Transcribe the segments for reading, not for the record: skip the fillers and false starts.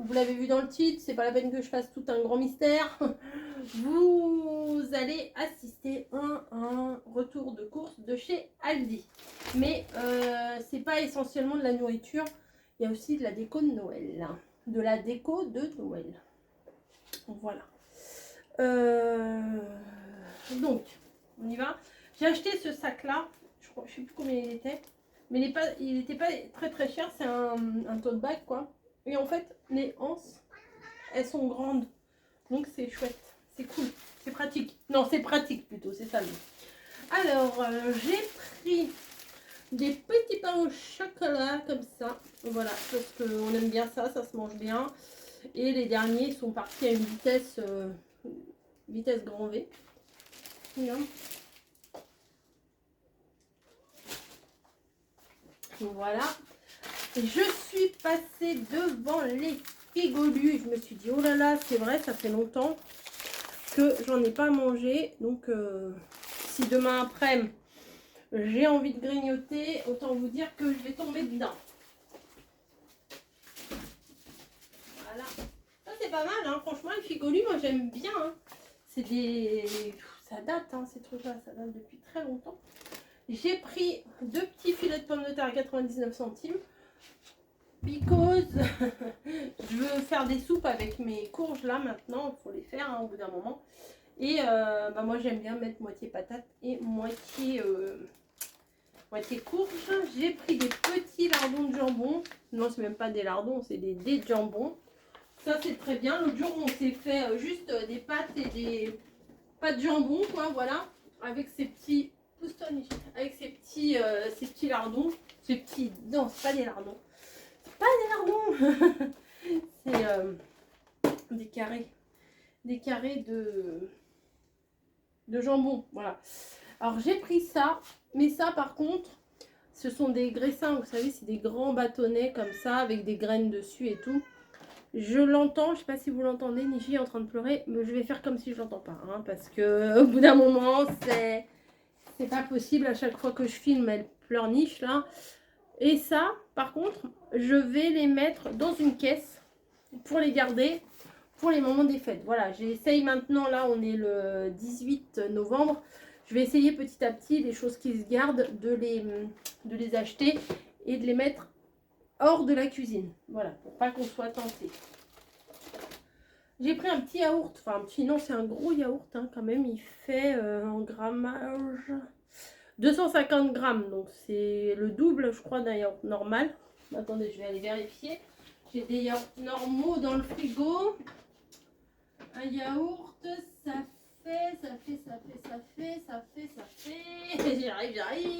vous l'avez vu dans le titre, c'est pas la peine que je fasse tout un grand mystère. Vous allez assister à un retour de course de chez Aldi. Mais c'est pas essentiellement de la nourriture, il y a aussi de la déco de Noël. De la déco de Noël. Voilà. Donc, on y va. J'ai acheté ce sac-là, je sais plus combien il était, mais il n'était pas très très cher, c'est un tote bag quoi. Et en fait, les anses, elles sont grandes, donc c'est chouette, c'est cool, c'est pratique. Non, c'est pratique plutôt, c'est ça. Alors, j'ai pris des petits pains au chocolat comme ça, voilà, parce qu'on aime bien ça, ça se mange bien. Et les derniers sont partis à une vitesse, vitesse grand V. Regarde. Voilà. Et je suis passée devant les Figolus. Je me suis dit, oh là là, c'est vrai, ça fait longtemps que j'en ai pas mangé. Donc, si demain après, j'ai envie de grignoter, autant vous dire que je vais tomber dedans. Voilà. Ça, c'est pas mal, hein. Franchement, les Figolus, moi, j'aime bien. Hein. C'est des... Ça date, hein, ces trucs-là. Ça date depuis très longtemps. J'ai pris 2 petits filets de pommes de terre à 99 centimes. Because je veux faire des soupes avec mes courges là maintenant, il faut les faire hein, au bout d'un moment. Et moi j'aime bien mettre moitié patate et moitié courge. J'ai pris des petits lardons de jambon. Non, c'est même pas des lardons, c'est des dés de jambon. Ça c'est très bien. L'autre jour on s'est fait juste des pâtes et des pâtes de jambon quoi, voilà. Avec ces petits avec ces petits lardons. Ces petits. Non, c'est pas des lardons. Pas des lardons. C'est des carrés de jambon, voilà. Alors j'ai pris ça, mais ça par contre, ce sont des graissins, vous savez, c'est des grands bâtonnets comme ça, avec des graines dessus et tout. Je l'entends, je sais pas si vous l'entendez, Niji est en train de pleurer, mais je vais faire comme si je l'entends pas, hein, parce que au bout d'un moment, c'est pas possible, à chaque fois que je filme, elle pleurniche là. Et ça, par contre, je vais les mettre dans une caisse pour les garder pour les moments des fêtes. Voilà, j'essaye maintenant, là on est le 18 novembre, je vais essayer petit à petit les choses qui se gardent de les acheter et de les mettre hors de la cuisine. Voilà, pour pas qu'on soit tenté. J'ai pris un petit yaourt, enfin un petit, non c'est un gros yaourt hein, quand même, il fait en grammage 250 grammes, donc c'est le double je crois d'un yaourt normal. Attendez, je vais aller vérifier. J'ai des yaourts normaux dans le frigo. Un yaourt, ça fait. J'arrive.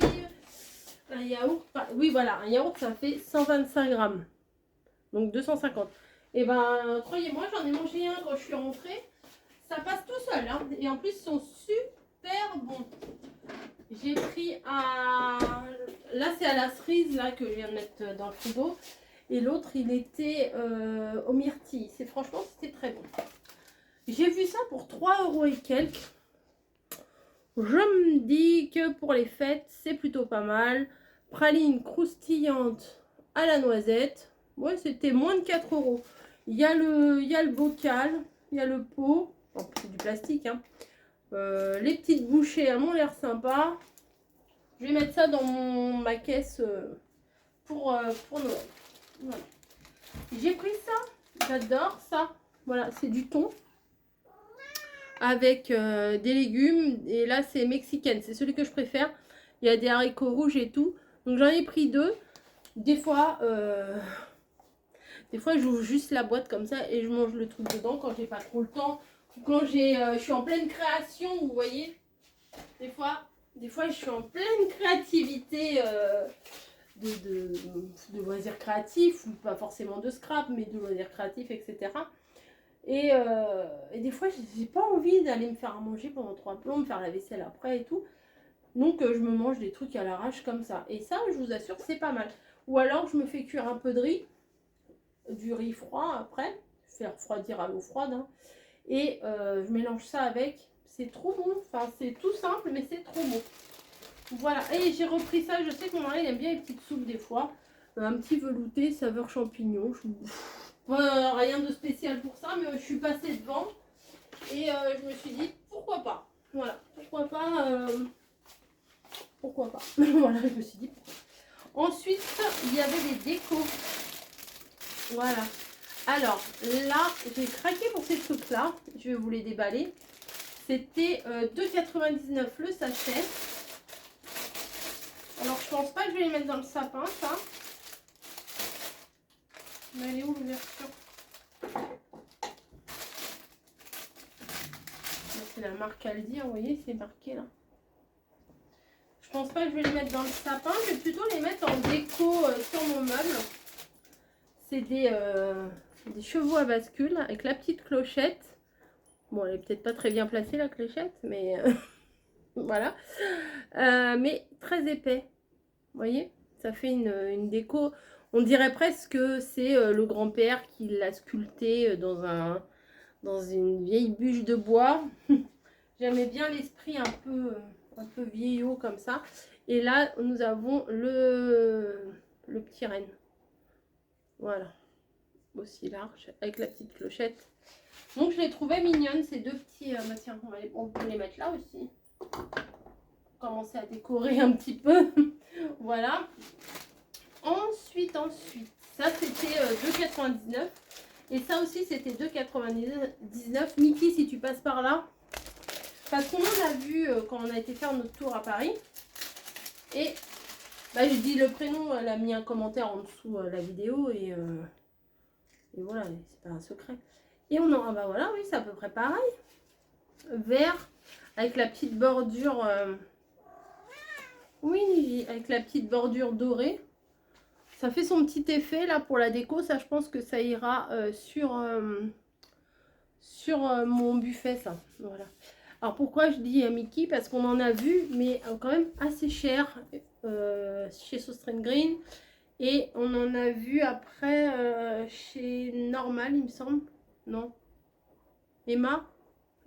Un yaourt, oui voilà, un yaourt ça fait 125 grammes. Donc 250. Et ben, croyez-moi, j'en ai mangé un quand je suis rentrée. Ça passe tout seul. Hein. Et en plus, ils sont super bons. J'ai pris un... Là, c'est à la cerise là, que je viens de mettre dans le frigo. Et l'autre, il était au myrtille. Franchement, c'était très bon. J'ai vu ça pour 3 € et quelques. Je me dis que pour les fêtes, c'est plutôt pas mal. Praline croustillante à la noisette. Ouais, c'était moins de 4 €. Il y a le bocal, il y a le pot. Bon, c'est du plastique, hein. Les petites bouchées, elles m'ont l'air sympa. Je vais mettre ça dans ma caisse pour Noël. Voilà. J'ai pris ça. J'adore ça. Voilà, c'est du thon. Avec des légumes. Et là, c'est mexicaine. C'est celui que je préfère. Il y a des haricots rouges et tout. Donc, j'en ai pris 2. Des fois, j'ouvre juste la boîte comme ça et je mange le truc dedans quand j'ai pas trop le temps. Quand je suis en pleine création, vous voyez. Des fois, je suis en pleine créativité de loisirs créatifs. Ou pas forcément de scrap, mais de loisirs créatifs, etc. Et des fois, j'ai pas envie d'aller me faire à manger pendant 3 plombs, me faire la vaisselle après et tout. Donc, je me mange des trucs à l'arrache comme ça. Et ça, je vous assure, c'est pas mal. Ou alors, je me fais cuire un peu de riz, du riz froid après. Je fais refroidir à l'eau froide. Hein, et je mélange ça avec. C'est trop bon. Enfin, c'est tout simple, mais c'est trop bon. Voilà. Et j'ai repris ça. Je sais que mon mari il aime bien les petites soupes des fois. Un petit velouté, saveur champignon. Rien de spécial pour ça, mais je suis passée devant et je me suis dit pourquoi pas. Voilà, pourquoi pas. Pourquoi pas. Voilà, je me suis dit. Ensuite, il y avait des décos. Voilà. Alors là, j'ai craqué pour ces trucs-là. Je vais vous les déballer. C'était 2,99 le sachet. Alors, je pense pas que je vais les mettre dans le sapin, ça. Mais elle est où l'ouverture? C'est la marque Aldi, vous voyez, c'est marqué là. Je pense pas que je vais les mettre dans le sapin, je vais plutôt les mettre en déco sur mon meuble. C'est des chevaux à bascule avec la petite clochette. Bon, elle est peut-être pas très bien placée la clochette, mais voilà. Mais très épais. Vous voyez, ça fait une déco. On dirait presque que c'est le grand-père qui l'a sculpté dans une vieille bûche de bois. J'aimais bien l'esprit un peu vieillot comme ça. Et là, nous avons le petit renne. Voilà. Aussi large, avec la petite clochette. Donc, je les trouvais mignonnes, ces deux petits... bah tiens, on peut les mettre là aussi. Commencer à décorer un petit peu. Voilà. Ensuite, ça c'était 2,99. Et ça aussi c'était 2,99. Mickey, si tu passes par là. Parce qu'on en a vu quand on a été faire notre tour à Paris. Et bah, je dis le prénom, elle a mis un commentaire en dessous la vidéo. Et voilà, c'est pas un secret. Et on en... bah voilà, oui, c'est à peu près pareil. Vert, avec la petite bordure... oui, avec la petite bordure dorée. Ça fait son petit effet là pour la déco. Ça, je pense que ça ira sur mon buffet, ça. Voilà. Alors, pourquoi je dis Mickey? Parce qu'on en a vu, mais quand même assez cher chez Sostrand Green. Et on en a vu après chez Normal, il me semble. Non. Emma,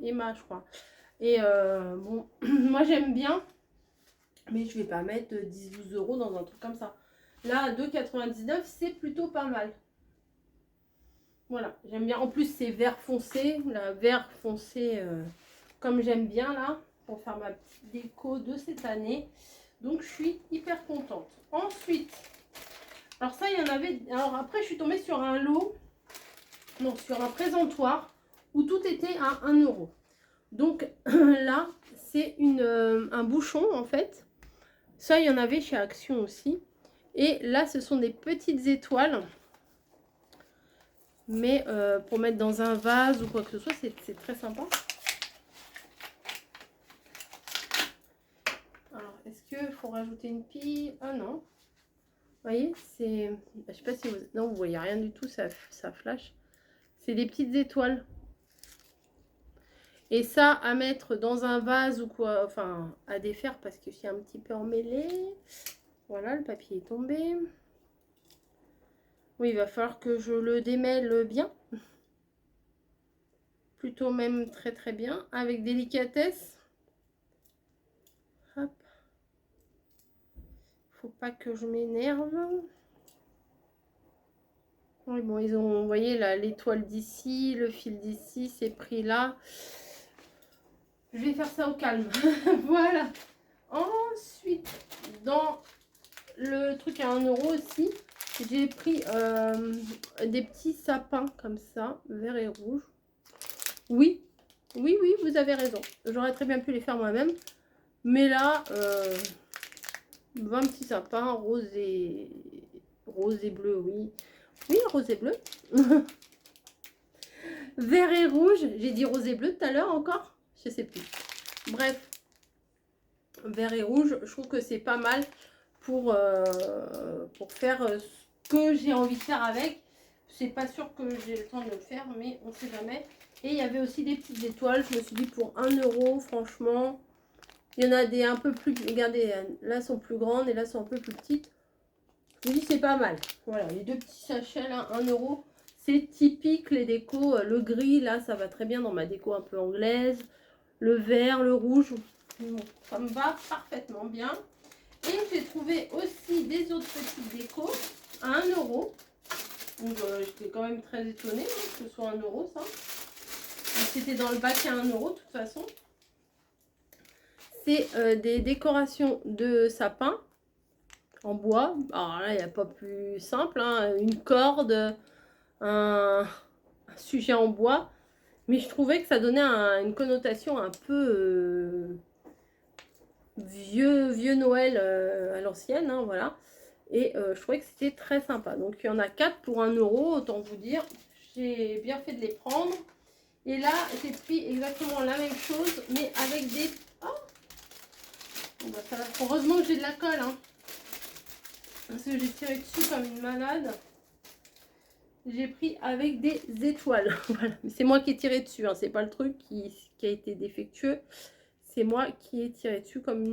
je crois. Et bon, moi j'aime bien. Mais je vais pas mettre 10-12 € dans un truc comme ça. Là, à 2,99, c'est plutôt pas mal. Voilà, j'aime bien. En plus, c'est vert foncé. La vert foncé, comme j'aime bien là, pour faire ma petite déco de cette année. Donc, je suis hyper contente. Ensuite, alors ça, il y en avait... Alors après, je suis tombée sur un lot, non, sur un présentoir, où tout était à 1 €. Donc là, c'est un bouchon, en fait. Ça, il y en avait chez Action aussi. Et là, ce sont des petites étoiles. Mais pour mettre dans un vase ou quoi que ce soit, c'est très sympa. Alors, est-ce qu'il faut rajouter une pile? Ah non. Vous voyez, c'est... Je sais pas si vous... Non, vous voyez rien du tout, ça flash. C'est des petites étoiles. Et ça, à mettre dans un vase ou quoi, enfin, à défaire parce que c'est un petit peu emmêlé. Voilà, le papier est tombé. Oui, il va falloir que je le démêle bien. Plutôt même très très bien, avec délicatesse. Hop. Faut pas que je m'énerve. Oui, bon, ils ont, vous voyez, l'étoile d'ici, le fil d'ici, c'est pris là. Je vais faire ça au calme. Voilà. Ensuite, dans le truc à 1 € aussi, j'ai pris des petits sapins comme ça, vert et rouge. Oui, oui, oui, vous avez raison. J'aurais très bien pu les faire moi-même. Mais là, 20 petits sapins, rose et bleu, oui. Oui, rose et bleu. Vert et rouge. J'ai dit rose et bleu tout à l'heure encore. Je sais plus. Bref. Vert et rouge, je trouve que c'est pas mal pour faire ce que j'ai envie de faire avec. C'est pas sûr que j'ai le temps de le faire, mais on sait jamais. Et il y avait aussi des petites étoiles. Je me suis dit pour 1 €, franchement. Il y en a des un peu plus... Regardez, là sont plus grandes et là sont un peu plus petites. Je me dis c'est pas mal. Voilà, les deux petits sachets là, 1 €. C'est typique les décos. Le gris là, ça va très bien dans ma déco un peu anglaise. Le vert, le rouge, bon, ça me va parfaitement bien. Et j'ai trouvé aussi des autres petites décos à 1 €. Donc j'étais quand même très étonnée que ce soit 1 euro ça. C'était dans le bac à 1 euro de toute façon. C'est des décorations de sapin en bois. Alors là, il n'y a pas plus simple, hein. Une corde, un sujet en bois. Mais je trouvais que ça donnait une connotation un peu vieux Noël à l'ancienne, hein, voilà. Et je trouvais que c'était très sympa. Donc il y en a 4 pour 1 euro, autant vous dire. J'ai bien fait de les prendre. Et là, j'ai pris exactement la même chose, mais avec des... Oh, bon, bah, ça va. Heureusement que j'ai de la colle, hein. Parce que j'ai tiré dessus comme une malade. J'ai pris avec des étoiles. Voilà. C'est moi qui ai tiré dessus, hein. C'est pas le truc qui a été défectueux. C'est moi qui ai tiré dessus comme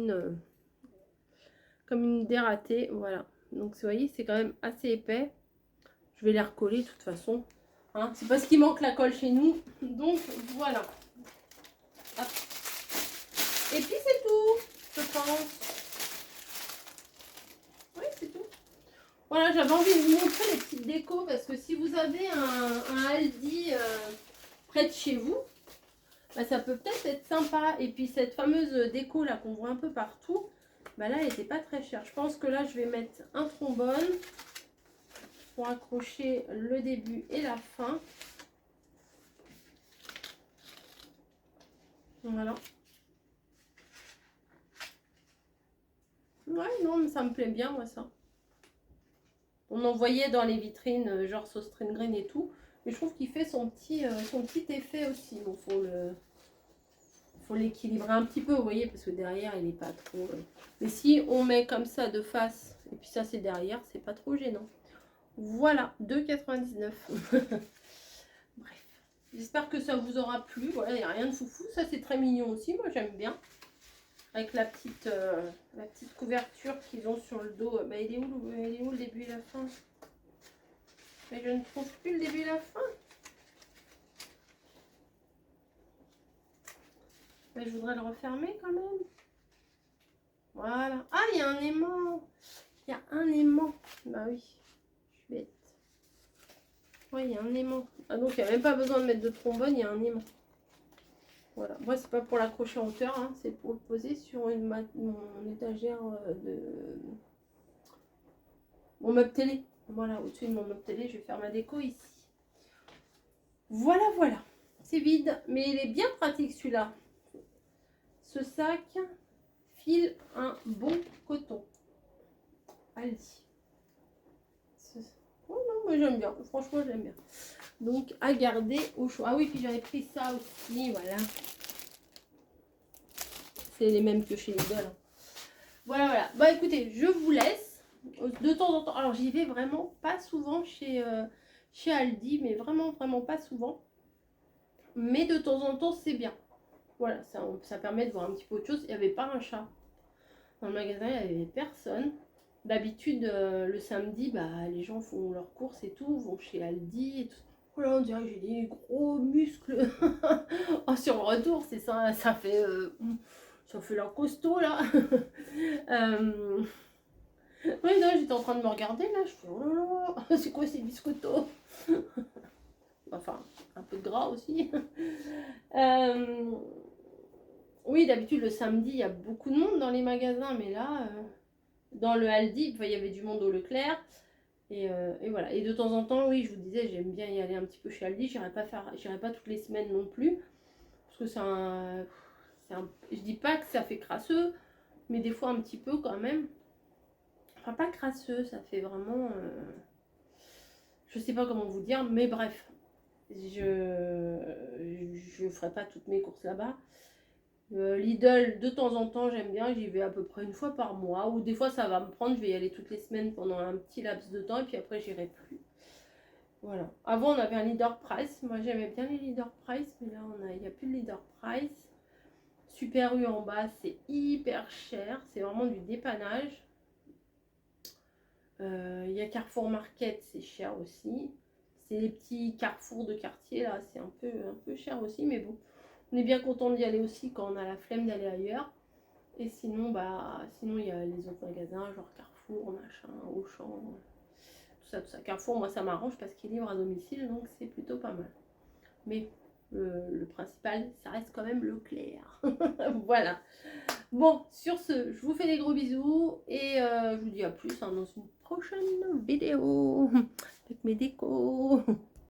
une dératée. Voilà. Donc vous voyez, c'est quand même assez épais. Je vais les recoller de toute façon. Hein. C'est parce qu'il manque la colle chez nous. Donc voilà. Hop. Et puis c'est tout, je pense. Oui, c'est tout. Voilà, j'avais envie de vous montrer les petites décos parce que si vous avez un Aldi près de chez vous, bah, ça peut peut-être être sympa. Et puis cette fameuse déco là qu'on voit un peu partout, bah là elle n'était pas très chère. Je pense que là je vais mettre un trombone pour accrocher le début et la fin. Voilà. Ouais, non, mais ça me plaît bien moi ça. On en voyait dans les vitrines, genre sauce green et tout. Mais je trouve qu'il fait son petit effet aussi. Donc faut l'équilibrer un petit peu, vous voyez, parce que derrière, il n'est pas trop... Mais si on met comme ça de face, et puis ça c'est derrière, c'est pas trop gênant. Voilà, 2,99 €. Bref, j'espère que ça vous aura plu. Voilà, il n'y a rien de foufou. Ça c'est très mignon aussi, moi j'aime bien. Avec la petite couverture qu'ils ont sur le dos. Bah, il est où le début et la fin? Mais je ne trouve plus le début et la fin. Mais je voudrais le refermer quand même. Voilà. Ah, il y a un aimant. Il y a un aimant. Bah oui, je suis bête. Oui, il y a un aimant. Ah, donc il n'y a même pas besoin de mettre de trombone, il y a un aimant. Voilà. Moi, c'est pas pour l'accrocher en hauteur, hein. C'est pour le poser sur mon étagère de mon meuble télé. Voilà, au-dessus de mon meuble télé, je vais faire ma déco ici. Voilà, voilà. C'est vide, mais il est bien pratique celui-là. Ce sac file un bon coton. Aldi. Oh non, moi j'aime bien. Franchement, j'aime bien. Donc, à garder au choix. Ah oui, puis j'avais pris ça aussi, voilà. C'est les mêmes que chez Lidl. Voilà, voilà. Bah écoutez, je vous laisse. De temps en temps. Alors, j'y vais vraiment pas souvent chez Aldi, mais vraiment pas souvent. Mais de temps en temps, c'est bien. Voilà, ça permet de voir un petit peu autre chose. Il n'y avait pas un chat. Dans le magasin, il n'y avait personne. D'habitude, le samedi, bah, les gens font leurs courses et tout, vont chez Aldi et tout. Oh là, on dirait que j'ai des gros muscles. Oh, sur le retour, c'est ça, ça fait leur costaud là. Oui, non, j'étais en train de me regarder là. Je fais oh là là, c'est quoi ces biscottos? Enfin, un peu de gras aussi. Oui, d'habitude, le samedi, il y a beaucoup de monde dans les magasins, mais là, dans le Aldi, il y avait du monde au Leclerc. Et voilà. Et de temps en temps, oui, je vous disais, j'aime bien y aller un petit peu chez Aldi. J'irai pas toutes les semaines non plus. Parce que je dis pas que ça fait crasseux, mais des fois un petit peu quand même. Enfin, pas crasseux, ça fait vraiment... je sais pas comment vous dire, mais bref. Je ferai pas toutes mes courses là-bas. Lidl, de temps en temps, j'aime bien. J'y vais à peu près une fois par mois. Ou des fois, ça va me prendre. Je vais y aller toutes les semaines pendant un petit laps de temps. Et puis après, j'irai plus. Voilà. Avant, on avait un Leader Price. Moi, j'aimais bien les Leader Price. Mais là, il n'y a plus de Leader Price. Super U en bas, c'est hyper cher. C'est vraiment du dépannage. Il y a Carrefour Market, c'est cher aussi. C'est les petits carrefours de quartier, là. C'est un peu cher aussi. Mais bon. On est bien content d'y aller aussi quand on a la flemme d'aller ailleurs. Et sinon, il y a les autres magasins, genre Carrefour, machin, Auchan, tout ça, tout ça. Carrefour, moi, ça m'arrange parce qu'il livre à domicile, donc c'est plutôt pas mal. Mais le principal, ça reste quand même Leclerc. Voilà. Bon, sur ce, je vous fais des gros bisous et je vous dis à plus dans une prochaine vidéo avec mes décos.